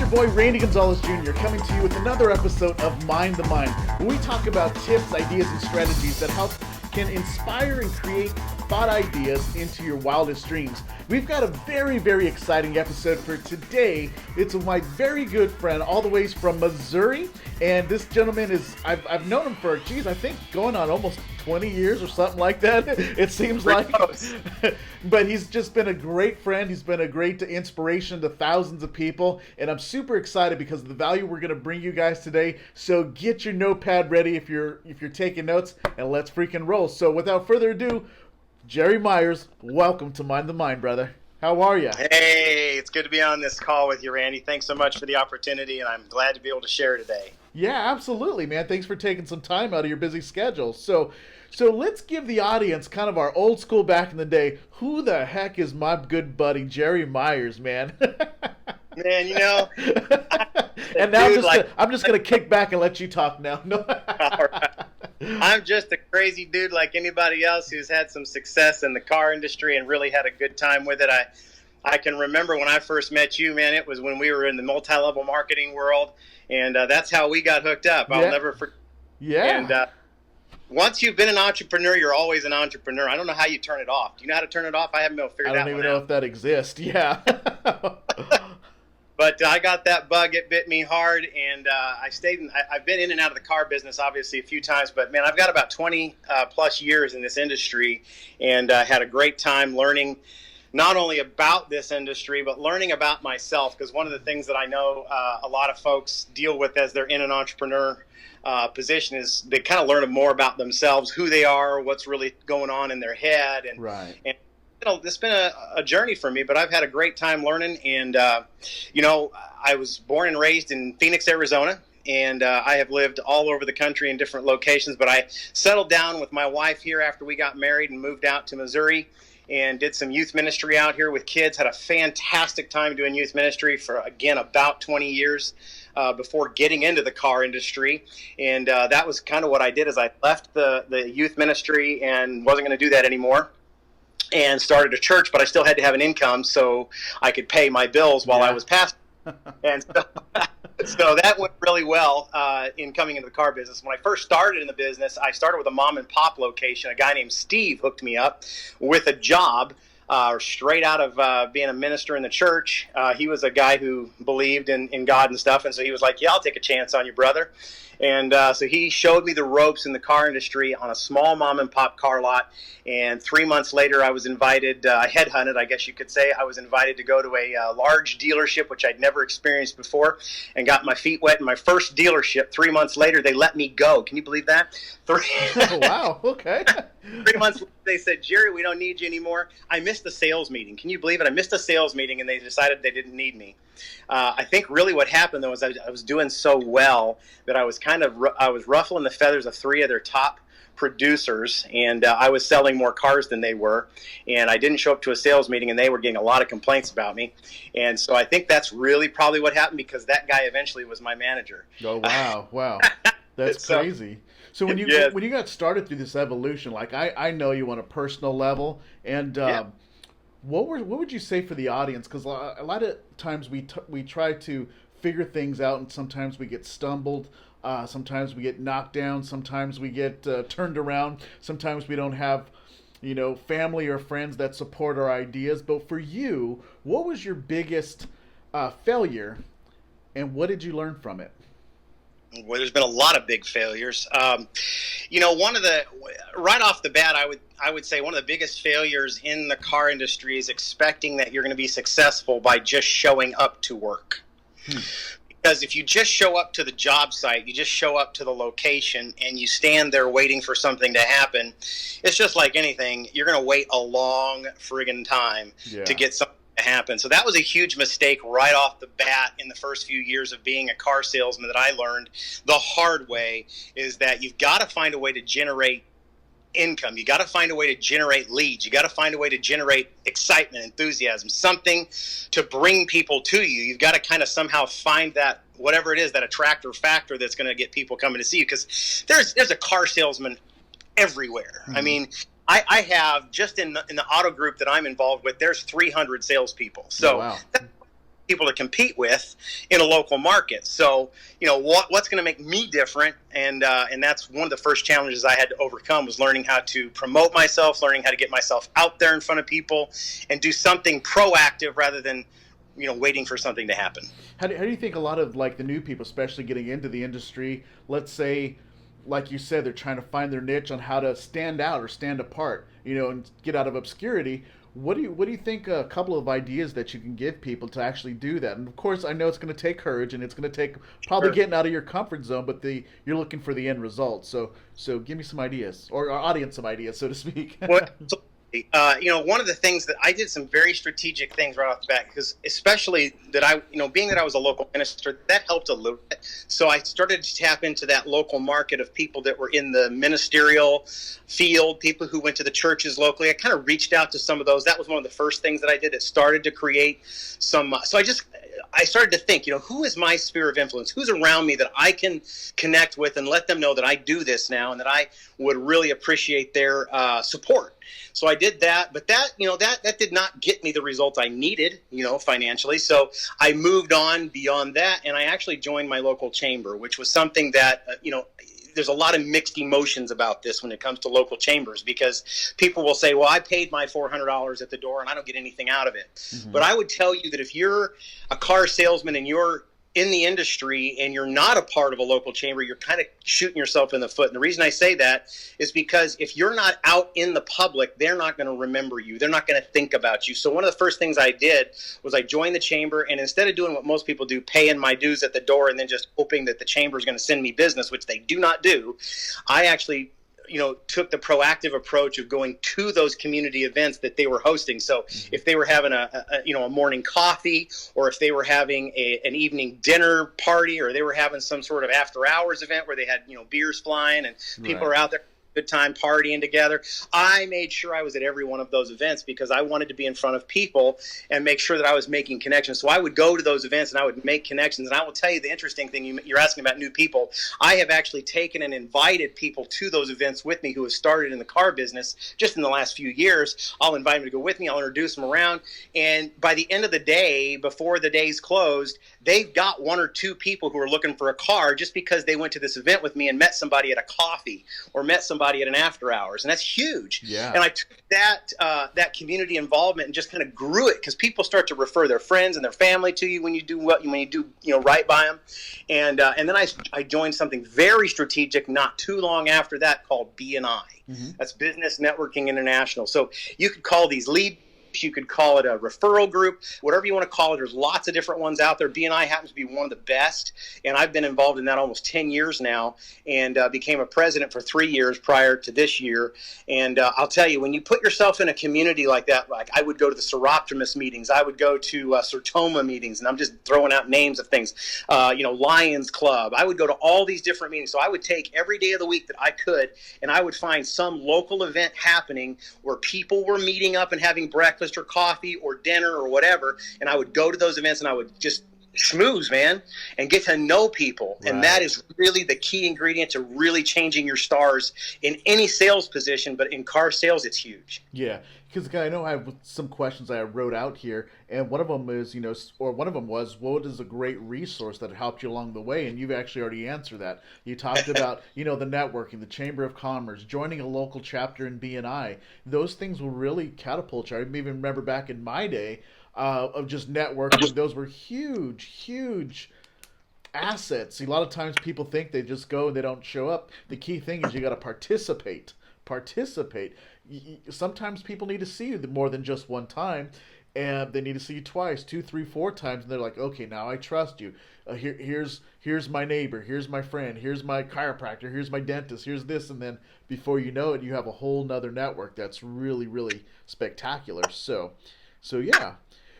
your boy Randy Gonzalez Jr. coming to you with another episode of Mind the Mind, where we talk about tips, ideas, and strategies that can inspire and create thought ideas into your wildest dreams. We've got a very, very exciting episode for today. It's with my very good friend all the way from Missouri, and this gentleman is, I've known him for, I think going on almost 20 years or something like that, it seems like. But he's just been a great friend. He's been a great inspiration to thousands of people, and I'm super excited because of the value we're going to bring you guys today. So get your notepad ready if you're taking notes, and let's freaking roll. So without further ado, Jerry Myers, welcome to Mind the Mind, brother. How are you? Hey, it's good to be on this call with you, Randy. Thanks so much for the opportunity, and I'm glad to be able to share today. Yeah, absolutely, man. Thanks for taking some time out of your busy schedule. So let's give the audience kind of our old school back in the day. Who the heck is my good buddy Jerry Myers, man? Man, you know. And now I'm just gonna kick back and let you talk now. No. All right. I'm just a crazy dude like anybody else who's had some success in the car industry and really had a good time with it. I can remember when I first met you, man. It was when we were in the multi-level marketing world, and that's how we got hooked up. I'll never forget. Yeah. And once you've been an entrepreneur, you're always an entrepreneur. I don't know how you turn it off. Do you know how to turn it off? I haven't been able to figure that one out. I don't even know if that exists. Yeah. But I got that bug. It bit me hard, and I've been in and out of the car business, obviously, a few times. But, man, I've got about 20 plus years in this industry, and had a great time learning not only about this industry, but learning about myself. Because one of the things that I know a lot of folks deal with as they're in an entrepreneur position is they kind of learn more about themselves, who they are, what's really going on in their head. And, right. And it's been a journey for me, but I've had a great time learning. And, I was born and raised in Phoenix, Arizona, and I have lived all over the country in different locations. But I settled down with my wife here after we got married and moved out to Missouri and did some youth ministry out here with kids. Had a fantastic time doing youth ministry for, again, about 20 years before getting into the car industry. And that was kind of what I did is I left the youth ministry and wasn't going to do that anymore. And started a church, but I still had to have an income so I could pay my bills while I was pastoring. And so that went really well in coming into the car business. When I first started in the business, I started with a mom and pop location. A guy named Steve hooked me up with a job straight out of being a minister in the church. He was a guy who believed in God and stuff, and so he was like, yeah, I'll take a chance on you, brother. And so he showed me the ropes in the car industry on a small mom and pop car lot. And 3 months later, I was invited, headhunted, I guess you could say. I was invited to go to a large dealership, which I'd never experienced before, and got my feet wet in my first dealership. 3 months later, they let me go. Can you believe that? Oh, wow. Okay. 3 months later, they said, Jerry, we don't need you anymore. I missed a sales meeting. Can you believe it? I missed a sales meeting, and they decided they didn't need me. I think really what happened, though, is I was doing so well that I was ruffling the feathers of three of their top producers, and I was selling more cars than they were, and I didn't show up to a sales meeting, and they were getting a lot of complaints about me. And so I think that's really probably what happened, because that guy eventually was my manager. Oh, wow. That's crazy. So when you got started through this evolution, like I know you on a personal level, and what would you say for the audience? Because a lot of times we try to figure things out, and sometimes we get stumbled. Sometimes we get knocked down. Sometimes we get turned around. Sometimes we don't have, family or friends that support our ideas. But for you, what was your biggest failure, and what did you learn from it? Well, there's been a lot of big failures. Right off the bat, I would say one of the biggest failures in the car industry is expecting that you're going to be successful by just showing up to work. Because if you just show up to the job site, you just show up to the location, and you stand there waiting for something to happen, it's just like anything. You're going to wait a long friggin' time to get something to happen. So that was a huge mistake right off the bat in the first few years of being a car salesman that I learned the hard way, is that you've got to find a way to generate income. You got to find a way to generate leads. You got to find a way to generate excitement, enthusiasm, something to bring people to you. You've got to kind of somehow find that, whatever it is, that attractor factor that's going to get people coming to see you, because there's a car salesman everywhere. Mm-hmm. I mean, I have, just in the auto group that I'm involved with, there's 300 salespeople. So people to compete with in a local market. So, what's going to make me different? And that's one of the first challenges I had to overcome, was learning how to promote myself, learning how to get myself out there in front of people and do something proactive rather than, waiting for something to happen. How do you think a lot of like the new people, especially getting into the industry, let's say, like you said, they're trying to find their niche on how to stand out or stand apart, and get out of obscurity. What do you think a couple of ideas that you can give people to actually do that? And of course, I know it's going to take courage and it's going to take probably Sure. getting out of your comfort zone, but you're looking for the end result. So give me some ideas, or our audience some ideas, so to speak. Well, one of the things that I did, some very strategic things right off the bat, because especially that being that I was a local minister, that helped a little bit. So I started to tap into that local market of people that were in the ministerial field, people who went to the churches locally. I kind of reached out to some of those. That was one of the first things that I did. It started to create some. So I started to think, who is my sphere of influence? Who's around me that I can connect with and let them know that I do this now and that I would really appreciate their support. So I did that, but that did not get me the results I needed, financially. So I moved on beyond that, and I actually joined my local chamber, which was something that, there's a lot of mixed emotions about this when it comes to local chambers, because people will say, well, I paid my $400 at the door and I don't get anything out of it. Mm-hmm. But I would tell you that if you're a car salesman and you're in the industry and you're not a part of a local chamber, you're kind of shooting yourself in the foot. And the reason I say that is because if you're not out in the public, they're not going to remember you. They're not going to think about you. So one of the first things I did was I joined the chamber, and instead of doing what most people do, paying my dues at the door and then just hoping that the chamber is going to send me business, which they do not do, I actually took the proactive approach of going to those community events that they were hosting. So if they were having a morning coffee, or if they were having an evening dinner party, or they were having some sort of after hours event where they had, beers flying and people are out there good time partying together, I made sure I was at every one of those events because I wanted to be in front of people and make sure that I was making connections. So I would go to those events and I would make connections. And I will tell you the interesting thing, you're asking about new people. I have actually taken and invited people to those events with me who have started in the car business just in the last few years. I'll invite them to go with me. I'll introduce them around. And by the end of the day, before the day's closed, they've got one or two people who are looking for a car just because they went to this event with me and met somebody at a coffee or met somebody at an after hours, and that's huge. Yeah. And I took that community involvement and just kind of grew it, because people start to refer their friends and their family to you when you do right by them. And then I joined something very strategic not too long after that called BNI. Mm-hmm. That's Business Networking International. So you could call these lead. You could call it a referral group, whatever you want to call it. There's lots of different ones out there. BNI happens to be one of the best, and I've been involved in that almost 10 years now, and became a president for 3 years prior to this year. And I'll tell you, when you put yourself in a community like that, like I would go to the Seroptimus meetings, I would go to Sertoma meetings, and I'm just throwing out names of things, Lions Club. I would go to all these different meetings. So I would take every day of the week that I could, and I would find some local event happening where people were meeting up and having breakfast or coffee or dinner or whatever, and I would go to those events and I would just schmooze, man, and get to know people. Right. And that is really the key ingredient to really changing your stars in any sales position, but in car sales, it's huge. Yeah, because I know I have some questions I wrote out here, and one of them is, one of them was, what is a great resource that helped you along the way? And you've actually already answered that. You talked about, the networking, the Chamber of Commerce, joining a local chapter in BNI. Those things will really catapult you. I even remember back in my day of just networking, those were huge assets. A lot of times people think they just go and they don't show up. The key thing is you got to participate. Sometimes people need to see you more than just one time, and they need to see you twice, 2, 3, 4 times, and they're like, okay, now I trust you. Here's my neighbor, here's my friend, here's my chiropractor, here's my dentist, here's this, and then before you know it, you have a whole nother network that's really spectacular. So yeah.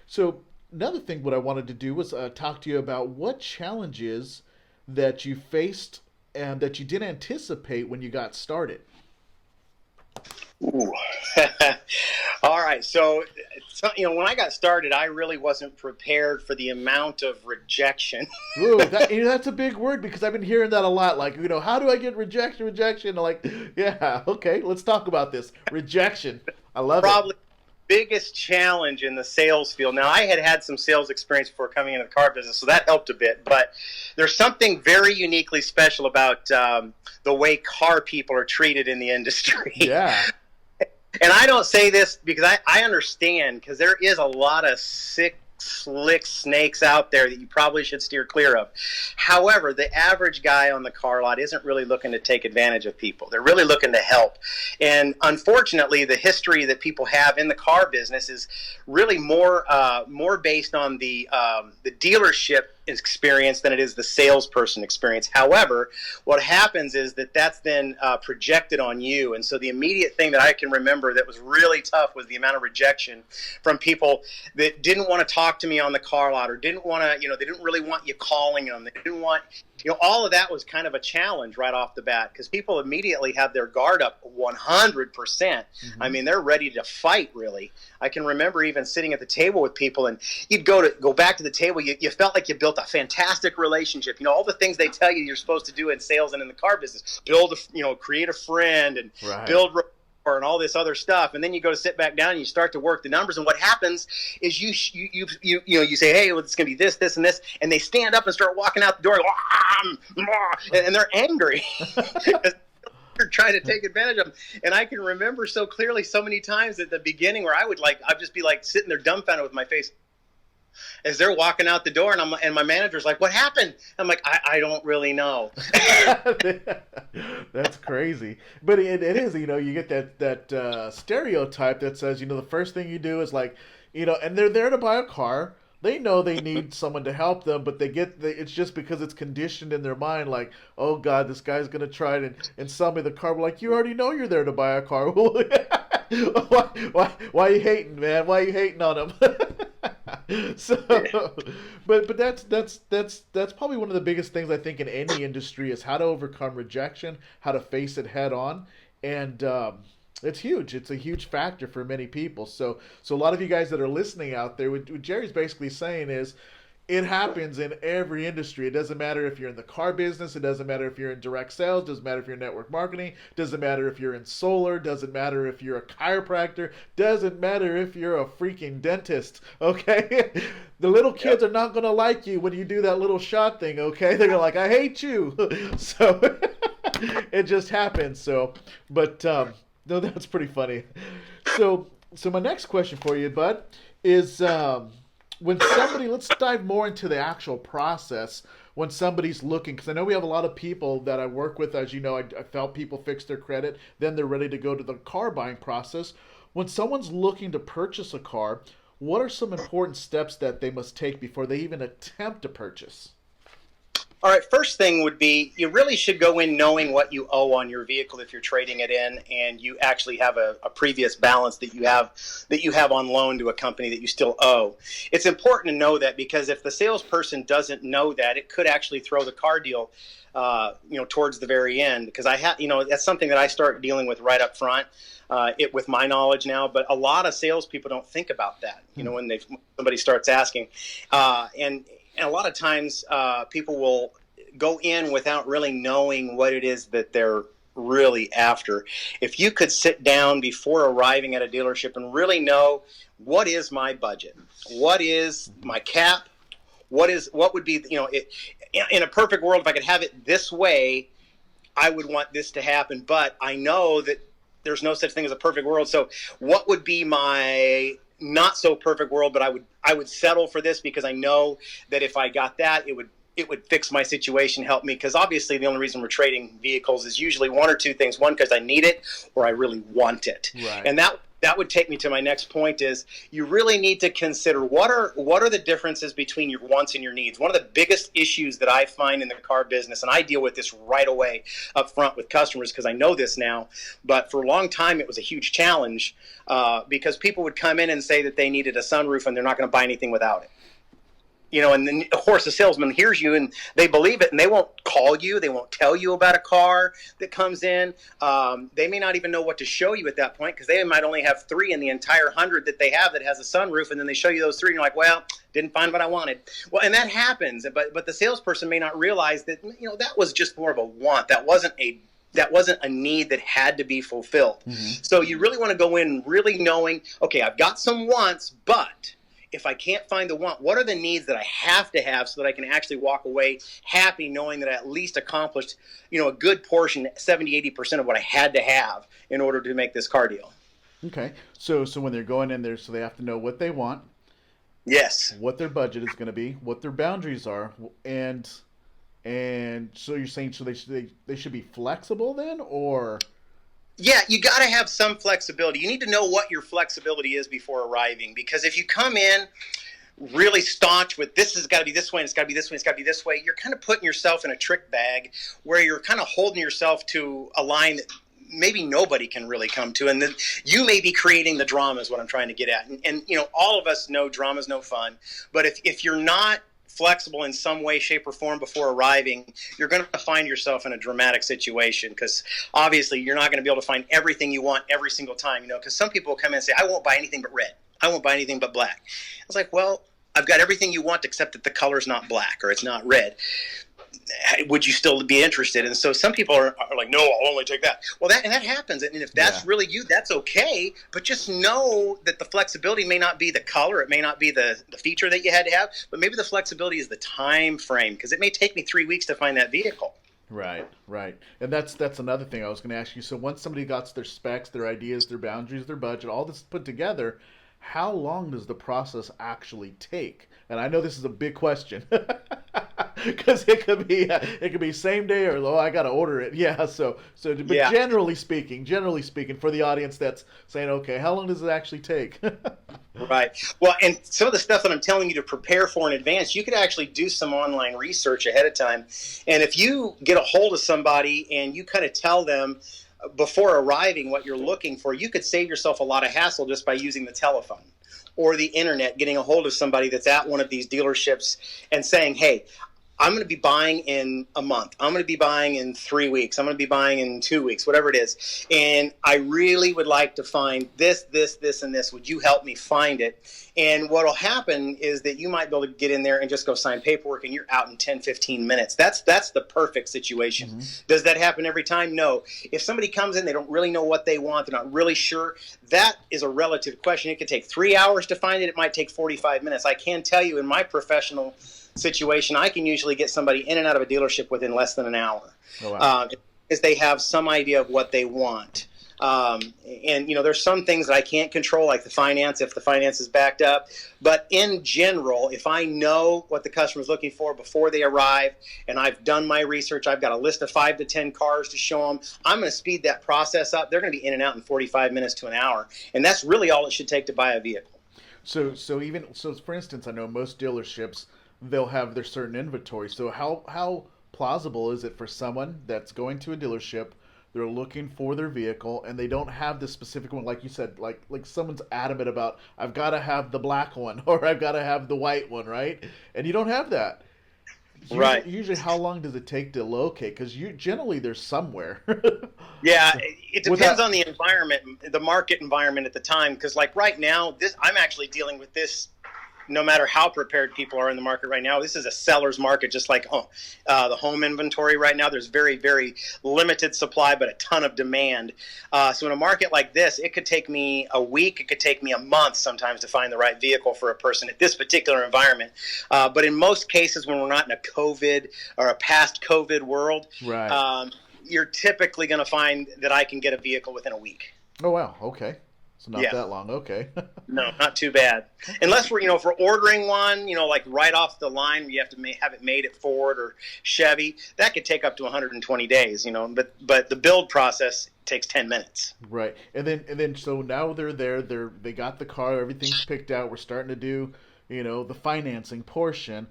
So another thing what I wanted to do was talk to you about what challenges that you faced and that you didn't anticipate when you got started. Ooh. All right. So, when I got started, I really wasn't prepared for the amount of rejection. Ooh, that's a big word, because I've been hearing that a lot. Like, how do I get rejection? Like, yeah, okay, let's talk about this. Rejection. I love it. biggest challenge in the sales field. Now, I had some sales experience before coming into the car business, so that helped a bit. But there's something very uniquely special about the way car people are treated in the industry. Yeah. And I don't say this because I understand, because there is a lot of sick, slick snakes out there that you probably should steer clear of. However, the average guy on the car lot isn't really looking to take advantage of people. They're really looking to help. And unfortunately, the history that people have in the car business is really more based on the dealership experience than it is the salesperson experience. However, what happens is that's then projected on you. And so the immediate thing that I can remember that was really tough was the amount of rejection from people that didn't want to talk to me on the car lot, or didn't want to, they didn't really want you calling them. They didn't want, all of that was kind of a challenge right off the bat, because people immediately have their guard up 100%. Mm-hmm. I mean, they're ready to fight, really. I can remember even sitting at the table with people, and you'd go back to the table. You felt like you built a fantastic relationship. All the things they tell you you're supposed to do in sales and in the car business: create a friend, and right. build rapport, and all this other stuff. And then you go to sit back down and you start to work the numbers. And what happens is you say, hey, well, it's going to be this, this, and this. And they stand up and start walking out the door, and they're angry. You're trying to take advantage of them. And I can remember so clearly so many times at the beginning where I'd just be like sitting there dumbfounded with my face as they're walking out the door, and my manager's like, what happened? I'm like, I don't really know. That's crazy. But it is, you get that stereotype that says, the first thing you do is like, and they're there to buy a car. They know they need someone to help them, but it's just because it's conditioned in their mind, like, oh God, this guy's going to try and sell me the car. We're like, you already know you're there to buy a car. Why are you hating, man? Why are you hating on him? So, but that's probably one of the biggest things I think in any industry is how to overcome rejection, how to face it head on, and it's huge. It's a huge factor for many people. So a lot of you guys that are listening out there, what Jerry's basically saying is, it happens in every industry. It doesn't matter if you're in the car business. It doesn't matter if you're in direct sales. It doesn't matter if you're in network marketing. It doesn't matter if you're in solar. It doesn't matter if you're a chiropractor. It doesn't matter if you're a freaking dentist. Okay? The little kids are not going to like you when you do that little shot thing. Okay? They're like, I hate you. So it just happens. So, but no, that's pretty funny. So my next question for you, Bud, is when somebody, let's dive more into the actual process when somebody's looking, because I know we have a lot of people that I work with. As you know, I felt people fix their credit, then they're ready to go to the car buying process. When someone's looking to purchase a car, what are some important steps that they must take before they even attempt to purchase? All right, first thing would be you really should go in knowing what you owe on your vehicle if you're trading it in, and you actually have a previous balance that you have on loan to a company that you still owe. It's important to know that, because if the salesperson doesn't know that, it could actually throw the car deal towards the very end, because that's something that I start dealing with right up front. With my knowledge now, but a lot of salespeople don't think about that. When somebody starts asking, and a lot of times people will go in without really knowing what it is that they're really after. If you could sit down before arriving at a dealership and really know, what is my budget? What is my cap? What would be, in a perfect world, if I could have it this way, I would want this to happen. But I know that there's no such thing as a perfect world. So what would be my not so perfect world, but I would settle for this, because I know that if I got that, it would fix my situation, help me. Because obviously the only reason we're trading vehicles is usually one or two things. One, because I need it, or I really want it. Right. And that would take me to my next point, is you really need to consider what are the differences between your wants and your needs. One of the biggest issues that I find in the car business, and I deal with this right away up front with customers because I know this now, but for a long time it was a huge challenge because people would come in and say that they needed a sunroof and they're not going to buy anything without it. And then, of course, the salesman hears you and they believe it, and they won't call you. They won't tell you about a car that comes in. They may not even know what to show you at that point, because they might only have 3 in the entire 100 that they have that has a sunroof, and then they show you those 3, and you're like, well, didn't find what I wanted. Well, and that happens, but the salesperson may not realize that, that was just more of a want. That wasn't a that wasn't a need that had to be fulfilled. Mm-hmm. So you really want to go in really knowing, okay, I've got some wants, but if I can't find the want, what are the needs that I have to have so that I can actually walk away happy knowing that I at least accomplished, a good portion, 70-80% of what I had to have in order to make this car deal. Okay. So when they're going in there, so they have to know what they want, Yes. what their budget is going to be, what their boundaries are, and so you're saying so they should be flexible then, or Yeah, you got to have some flexibility. You need to know what your flexibility is before arriving, because if you come in really staunch with this has got to be this way, and it's got to be this way, it's got to be this way, you're kind of putting yourself in a trick bag where you're kind of holding yourself to a line that maybe nobody can really come to, and then you may be creating the drama is what I'm trying to get at. And all of us know drama's no fun, but if you're not flexible in some way, shape, or form before arriving, you're going to find yourself in a dramatic situation, because obviously you're not going to be able to find everything you want every single time, because some people will come in and say, I won't buy anything but red. I won't buy anything but black. I was like, well, I've got everything you want except that the color's not black or it's not red. Would you still be interested? And so some people are like, no, I'll only take that. Well, that happens. And if that's really you, that's okay. But just know that the flexibility may not be the color. It may not be the feature that you had to have. But maybe the flexibility is the time frame, because it may take me 3 weeks to find that vehicle. Right. And that's another thing I was going to ask you. So once somebody got their specs, their ideas, their boundaries, their budget, all this put together, how long does the process actually take? And I know this is a big question, because it could be same day, or I got to order it. Yeah. But generally speaking, for the audience that's saying, okay, how long does it actually take? Right. Well, and some of the stuff that I'm telling you to prepare for in advance, you could actually do some online research ahead of time. And if you get a hold of somebody and you kind of tell them before arriving what you're looking for, you could save yourself a lot of hassle just by using the telephone or the internet, getting a hold of somebody that's at one of these dealerships and saying, hey, I'm going to be buying in a month. I'm going to be buying in 3 weeks. I'm going to be buying in 2 weeks, whatever it is. And I really would like to find this, and this. Would you help me find it? And what will happen is that you might be able to get in there and just go sign paperwork, and you're out in 10, 15 minutes. That's the perfect situation. Mm-hmm. Does that happen every time? No. If somebody comes in, they don't really know what they want, they're not really sure, that is a relative question. It could take 3 hours to find it. It might take 45 minutes. I can tell you in my professional situation, I can usually get somebody in and out of a dealership within less than an hour. Oh, wow. If they have some idea of what they want. And there's some things that I can't control, like the finance, if the finance is backed up. But in general, if I know what the customer is looking for before they arrive, and I've done my research, I've got a list of 5 to 10 cars to show them, I'm going to speed that process up. They're going to be in and out in 45 minutes to an hour. And that's really all it should take to buy a vehicle. So for instance, I know most dealerships, they'll have their certain inventory. So how plausible is it for someone that's going to a dealership, they're looking for their vehicle, and they don't have the specific one, like you said, like someone's adamant about, I've got to have the black one, or I've got to have the white one, right? And you don't have that. Right. Usually, how long does it take to locate? Because generally there's somewhere. Yeah, it depends on the environment, the market environment at the time. Because like right now, I'm actually dealing with this. No matter how prepared people are in the market right now, this is a seller's market, just like the home inventory right now. There's very, very limited supply, but a ton of demand. So in a market like this, it could take me a week, it could take me a month sometimes to find the right vehicle for a person at this particular environment. But in most cases, when we're not in a COVID or a past COVID world, right. You're typically going to find that I can get a vehicle within a week. Oh, wow. Okay. So not that long. Okay. No, not too bad. Unless we're, if we're ordering one, like right off the line, you have to have it made at Ford or Chevy. That could take up to 120 days, but the build process takes 10 minutes. Right. And then so now they're there, they got the car, everything's picked out. We're starting to do, the financing portion.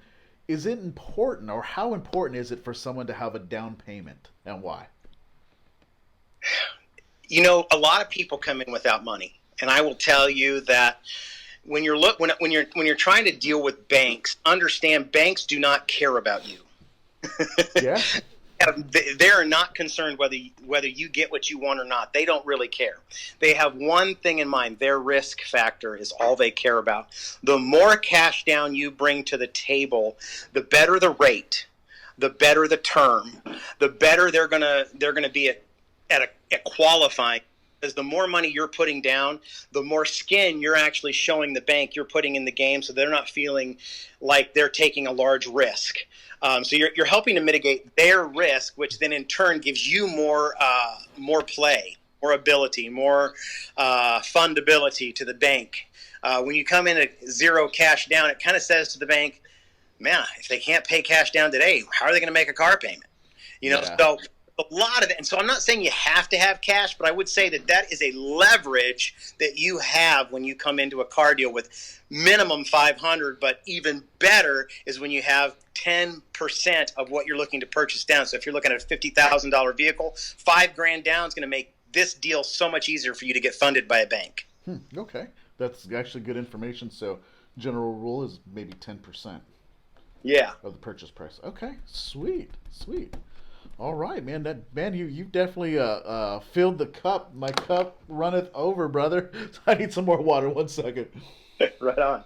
Is it important, or how important is it for someone to have a down payment, and why? A lot of people come in without money. And I will tell you that when you're trying to deal with banks, understand banks do not care about you. Yeah. They are not concerned whether you get what you want or not. They don't really care. They have one thing in mind. Their risk factor is all they care about. The more cash down you bring to the table, the better the rate, the better the term, the better they're gonna be at at qualifying. Because the more money you're putting down, the more skin you're actually showing the bank you're putting in the game, so they're not feeling like they're taking a large risk. So you're helping to mitigate their risk, which then in turn gives you more play, more ability, more fundability to the bank. When you come in at zero cash down, it kind of says to the bank, man, if they can't pay cash down today, how are they going to make a car payment? Yeah. So a lot of it. And so I'm not saying you have to have cash, but I would say that is a leverage that you have when you come into a car deal with minimum 500, but even better is when you have 10% of what you're looking to purchase down. So if you're looking at a $50,000 vehicle, $5,000 down is going to make this deal so much easier for you to get funded by a bank. Okay. That's actually good information. So general rule is maybe 10%. Yeah. Of the purchase price. Okay. Sweet. All right, man. You definitely filled the cup. My cup runneth over, brother. I need some more water. 1 second. Right on.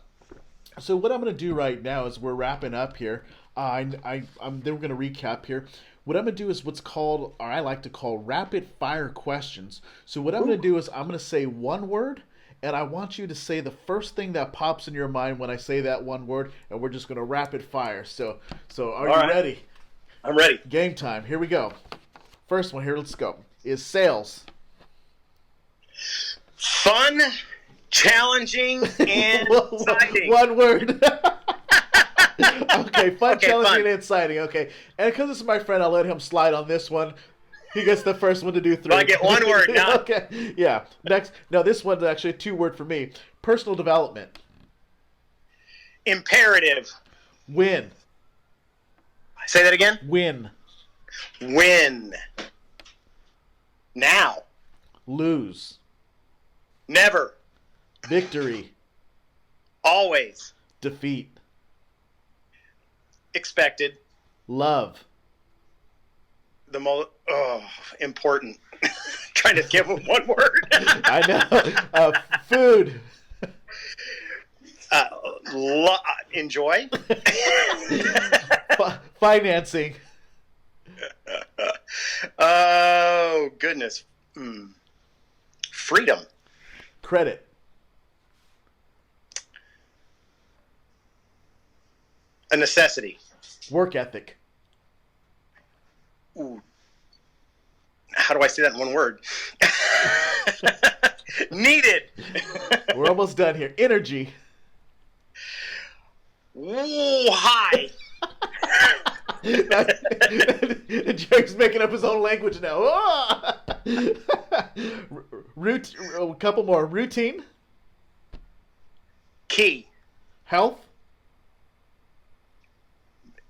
So what I'm going to do right now is we're wrapping up here. Then we're going to recap here. What I'm going to do is what's called, or I like to call, rapid fire questions. So what I'm going to do is I'm going to say one word, and I want you to say the first thing that pops in your mind when I say that one word, and we're just going to rapid fire. So are you ready? I'm ready. Game time. Here we go. First one here, let's go. Is sales. Fun, challenging, and exciting. One word. Okay, fun, challenging, and exciting. Okay. And because this is my friend, I'll let him slide on this one. He gets the first one to do 3. I get one word now. Okay. Yeah. Next. No, this one's actually a 2-word for me. Personal development. Imperative. Win. Say that again. Win. Now. Lose. Never. Victory. Always. Defeat. Expected. Love. The most important. Trying to give him one word. I know. Food. Enjoy. Financing. Oh, goodness. Freedom. Credit. A necessity. Work ethic. Ooh. How do I say that in one word? Needed. We're almost done here. Energy. Ooh, high. Jake's making up his own language now. A couple more. Routine. Key. Health.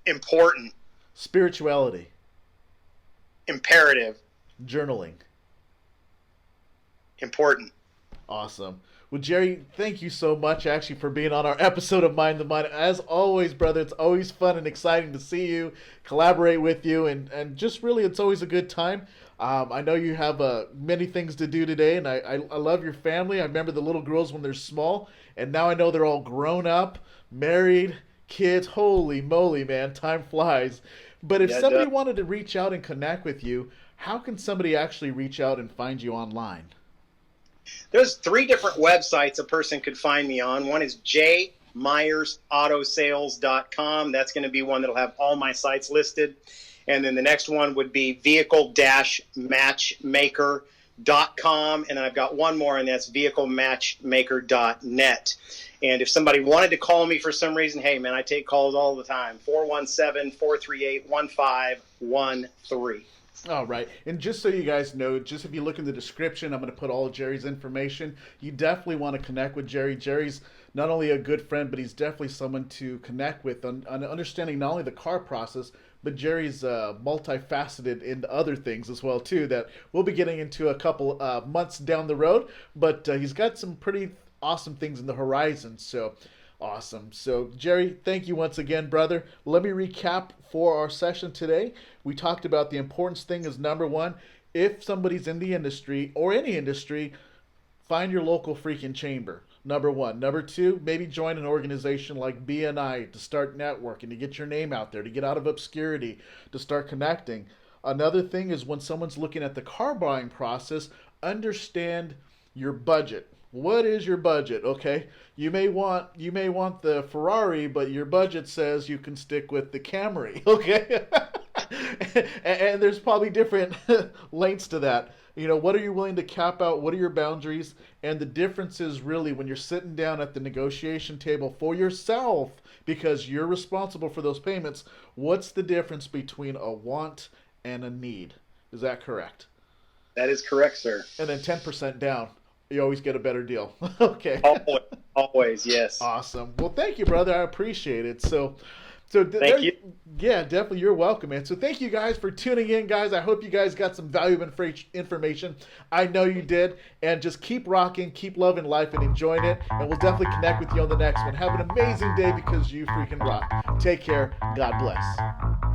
Important. Spirituality. Imperative. Journaling. Important. Awesome. Well, Jerry, thank you so much actually for being on our episode of Mind the Mind. As always, brother, it's always fun and exciting to see you, collaborate with you, and just really it's always a good time. I know you have many things to do today, and I love your family. I remember the little girls when they're small, and now I know they're all grown up, married, kids. Holy moly, man, time flies. But if somebody wanted to reach out and connect with you, how can somebody actually reach out and find you online? There's 3 different websites a person could find me on. One is jmyersautosales.com. That's going to be one that'll have all my sites listed. And then the next one would be vehicle-matchmaker.com. And then I've got one more, and that's vehiclematchmaker.net. And if somebody wanted to call me for some reason, hey, man, I take calls all the time. 417-438-1513. All right. And just so you guys know, just if you look in the description, I'm going to put all of Jerry's information. You definitely want to connect with Jerry. Jerry's not only a good friend, but he's definitely someone to connect with on understanding not only the car process, but Jerry's multifaceted into other things as well, too, that we'll be getting into a couple months down the road. But he's got some pretty awesome things in the horizon. So awesome. So, Jerry, thank you once again, brother. Let me recap for our session today. We talked about the importance thing is number 1, if somebody's in the industry or any industry, find your local freaking chamber. Number 1. Number 2, maybe join an organization like BNI to start networking, to get your name out there, to get out of obscurity, to start connecting. Another thing is when someone's looking at the car buying process, understand your budget. What is your budget? Okay, you may want the Ferrari, but your budget says you can stick with the Camry. Okay, and there's probably different lengths to that. What are you willing to cap out? What are your boundaries? And the difference is really when you're sitting down at the negotiation table for yourself, because you're responsible for those payments. What's the difference between a want and a need? Is that correct? That is correct, sir. And then 10% down, you always get a better deal. Okay. Always, always, yes. Awesome. Well, thank you, brother. I appreciate it. Thank you. Yeah, definitely. You're welcome, man. So thank you guys for tuning in, guys. I hope you guys got some valuable information. I know you did. And just keep rocking, keep loving life, and enjoying it. And we'll definitely connect with you on the next one. Have an amazing day because you freaking rock. Take care. God bless.